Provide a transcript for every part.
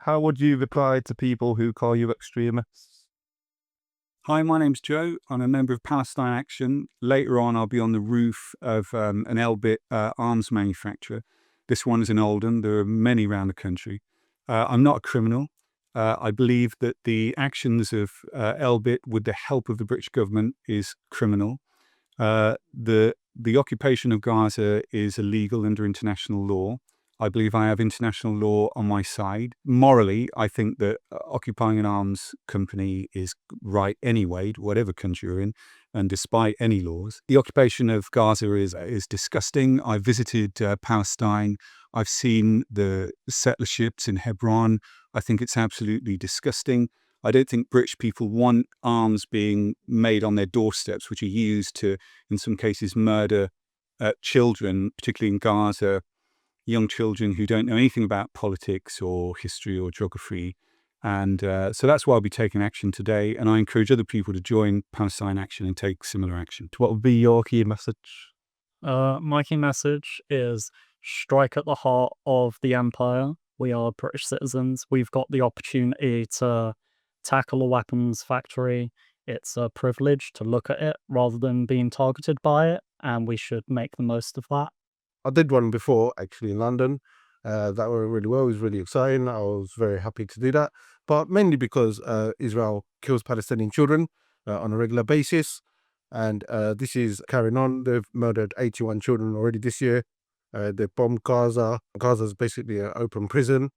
How would you reply to people who call you extremists? Hi, my name's Joe. I'm a member of Palestine Action. Later on, I'll be on the roof of an Elbit arms manufacturer. This one is in Oldham. There are many around the country. I'm not a criminal. I believe that the actions of Elbit, with the help of the British government, is criminal. The occupation of Gaza is illegal under international law. I believe I have international law on my side. Morally, I think that occupying an arms company is right anyway, whatever country you're in, and despite any laws. The occupation of Gaza is disgusting. I visited Palestine. I've seen the settler ships in Hebron. I think it's absolutely disgusting. I don't think British people want arms being made on their doorsteps, which are used to, in some cases, murder children, particularly in Gaza, young children who don't know anything about politics or history or geography. And so that's why I'll be taking action today. And I encourage other people to join Palestine Action and take similar action. What would be your key message? My key message is strike at the heart of the empire. We are British citizens. We've got the opportunity to tackle a weapons factory. It's a privilege to look at it rather than being targeted by it, and we should make the most of that. I did one before, actually, in London. That went really well. It was really exciting. I was very happy to do that, but mainly because Israel kills Palestinian children on a regular basis. And this is carrying on. They've murdered 81 children already this year. They've bombed Gaza. Gaza is basically an open prison.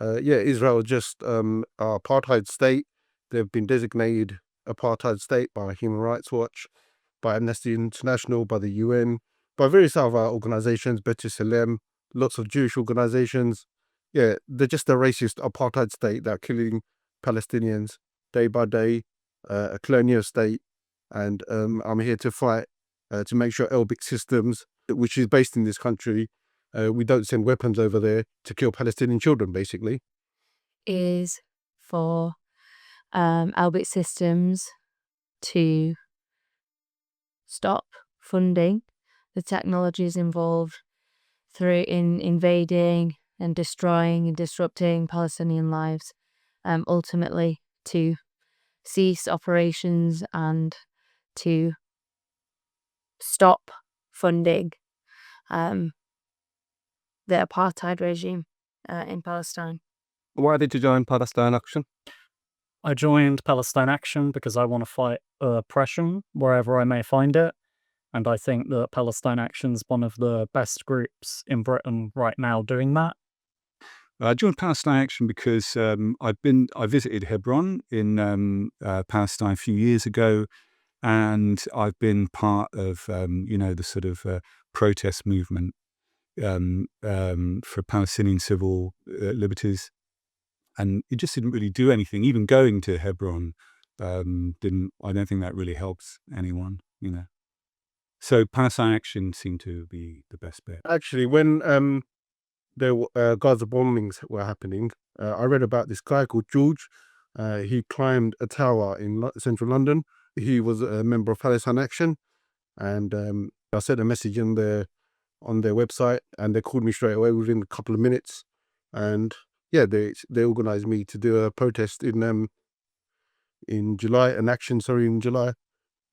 Israel just an apartheid state. They've been designated apartheid state by Human Rights Watch, by Amnesty International, by the UN, by various other organizations, B'Tselem, lots of Jewish organizations. Yeah, they're just a racist apartheid state that are killing Palestinians day by day, a colonial state. And I'm here to fight to make sure Elbit Systems, which is based in this country, we don't send weapons over there to kill Palestinian children, basically. Is for Elbit Systems to stop funding the technologies involved in invading and destroying and disrupting Palestinian lives, ultimately to cease operations and to stop funding the apartheid regime in Palestine. Why did you join Palestine Action? I joined Palestine Action because I want to fight oppression wherever I may find it. And I think that Palestine Action is one of the best groups in Britain right now doing that. I joined Palestine Action because I visited Hebron in Palestine a few years ago, and I've been part of the sort of protest movement for Palestinian civil liberties, and it just didn't really do anything. Even going to Hebron didn't. I don't think that really helps anyone. So Palestine Action seemed to be the best bet. Actually, when the Gaza bombings were happening, I read about this guy called George. He climbed a tower in central London. He was a member of Palestine Action, and I sent a message on their website, and they called me straight away within a couple of minutes. And yeah, they organized me to do a protest in July, an action, in July.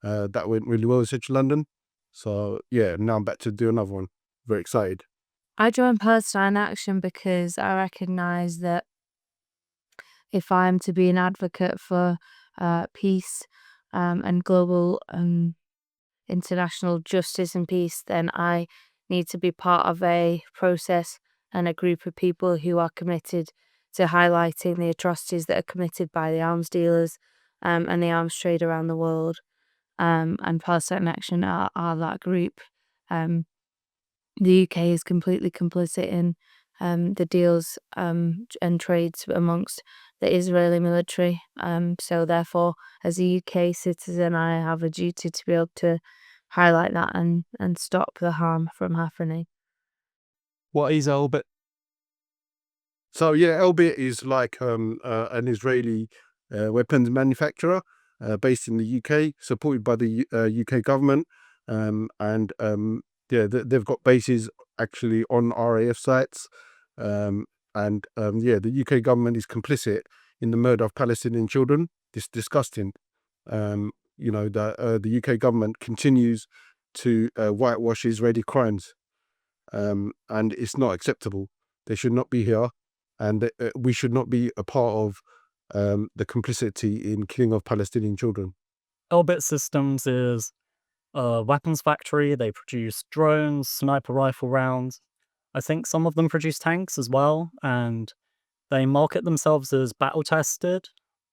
That went really well in central London. So yeah, now I'm back to do another one. Very excited. I joined Palestine Action because I recognise that if I'm to be an advocate for peace and global international justice and peace, then I need to be part of a process and a group of people who are committed to highlighting the atrocities that are committed by the arms dealers and the arms trade around the world. And Palestine Action are that group. The UK is completely complicit in the deals and trades amongst the Israeli military. So therefore, as a UK citizen, I have a duty to be able to highlight that and stop the harm from happening. What is Elbit? So yeah, Elbit is like an Israeli weapons manufacturer based in the UK, supported by the UK government, they've got bases actually on RAF sites, And the UK government is complicit in the murder of Palestinian children. It's disgusting. The UK government continues to whitewash Israeli crimes, and it's not acceptable. They should not be here, and we should not be a part of the complicity in killing of Palestinian children. Elbit Systems is a weapons factory. They produce drones, sniper rifle rounds. I think some of them produce tanks as well, and they market themselves as battle tested,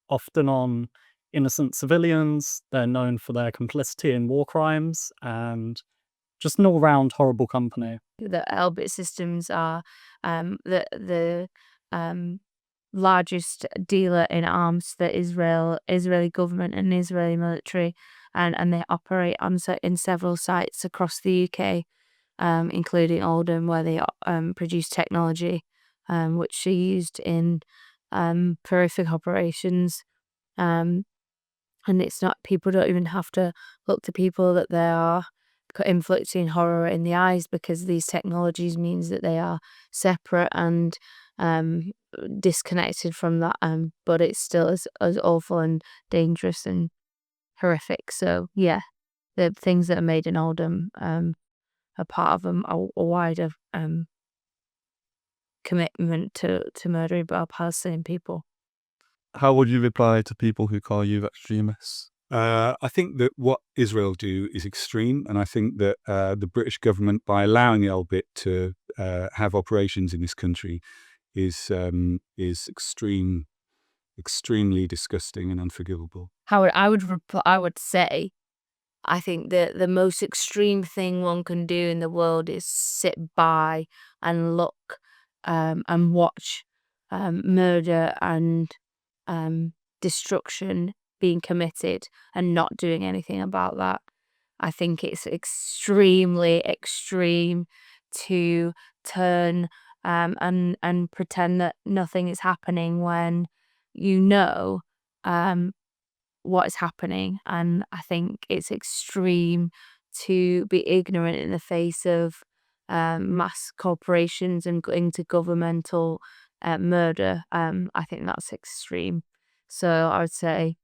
often on innocent civilians. They're known for their complicity in war crimes and just an all-round horrible company. The Elbit Systems are the largest dealer in arms for the Israeli government and Israeli military, and they operate in several sites across the UK, including Oldham, where they produce technology which are used in horrific operations. And it's not, people don't even have to look to people that they are inflicting horror in the eyes, because these technologies means that they are separate and disconnected from that, but it's still as awful and dangerous and horrific. So yeah, the things that are made in Oldham are part of a wider commitment to murdering our Palestinian people. How would you reply to people who call you extremists? I think that what Israel do is extreme, and I think that the British government, by allowing Elbit to have operations in this country, is extremely disgusting and unforgivable. I would say, I think that the most extreme thing one can do in the world is sit by and look and watch murder and destruction being committed and not doing anything about that. I think it's extremely extreme to turn and pretend that nothing is happening when you know what is happening. And I think it's extreme to be ignorant in the face of mass corporations and intergovernmental murder. I think that's extreme. So I would say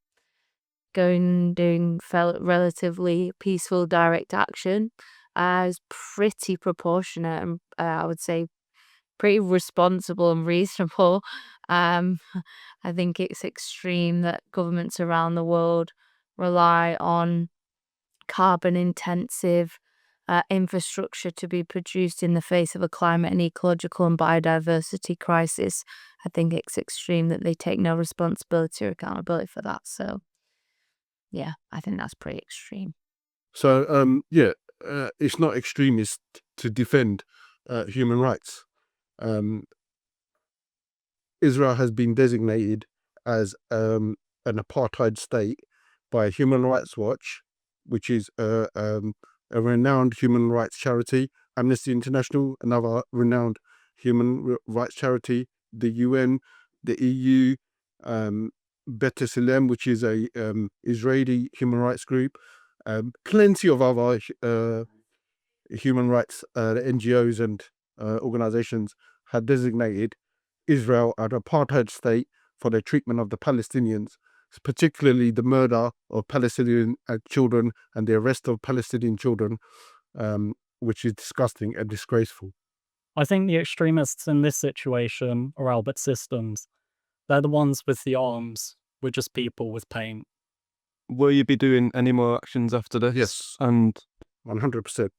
doing relatively peaceful direct action is pretty proportionate, and I would say pretty responsible and reasonable. I think it's extreme that governments around the world rely on carbon intensive infrastructure to be produced in the face of a climate and ecological and biodiversity crisis. I think it's extreme that they take no responsibility or accountability for that. So yeah, I think that's pretty extreme. So it's not extremist to defend human rights. Israel has been designated as an apartheid state by Human Rights Watch, which is a renowned human rights charity, Amnesty International, another renowned human rights charity, the UN, the EU, B'Tselem, which is a Israeli human rights group, plenty of other human rights NGOs and organizations had designated Israel an apartheid state for the treatment of the Palestinians, particularly the murder of Palestinian children and the arrest of Palestinian children, which is disgusting and disgraceful. I think the extremists in this situation are Elbit Systems. They're the ones with the arms. We're just people with paint. Will you be doing any more actions after this? Yes. And 100%.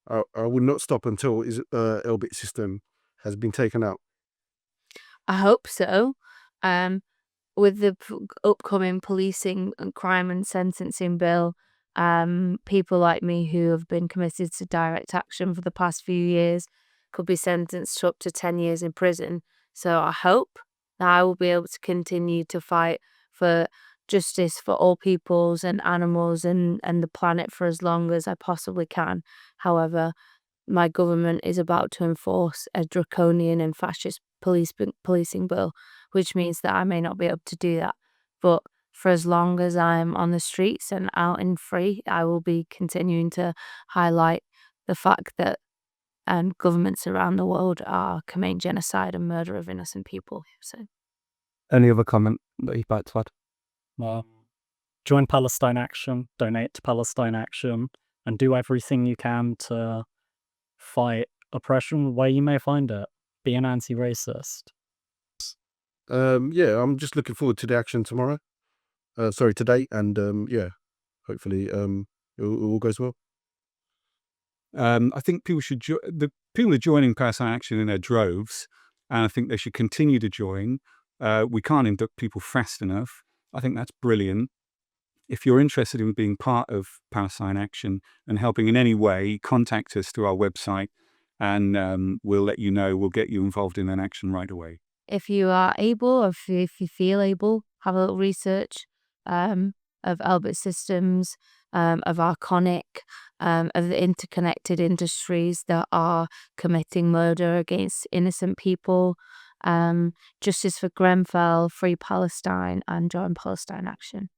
I will not stop until Elbit system has been taken out. I hope so. With the upcoming policing and crime and sentencing bill, people like me who have been committed to direct action for the past few years could be sentenced to up to 10 years in prison. So I hope that I will be able to continue to fight for justice for all peoples and animals and the planet for as long as I possibly can. However, my government is about to enforce a draconian and fascist policing bill, which means that I may not be able to do that. But for as long as I'm on the streets and out and free, I will be continuing to highlight the fact that and governments around the world are committing genocide and murder of innocent people. So Any other comment that you'd like to add? Join Palestine Action, donate to Palestine Action, and do everything you can to fight oppression where you may find it. Be an anti-racist. Yeah, I'm just looking forward to the action tomorrow. Today, and yeah, hopefully it all goes well. I think people should the people are joining Palestine Action in their droves, and I think they should continue to join. We can't induct people fast enough. I think that's brilliant. If you're interested in being part of Palestine Action and helping in any way, contact us through our website, and we'll let you know. We'll get you involved in an action right away. if you are able, or if you feel able, have a little research of Elbit Systems, of Arconic, of the interconnected industries that are committing murder against innocent people. Justice for Grenfell, Free Palestine, and join Palestine Action.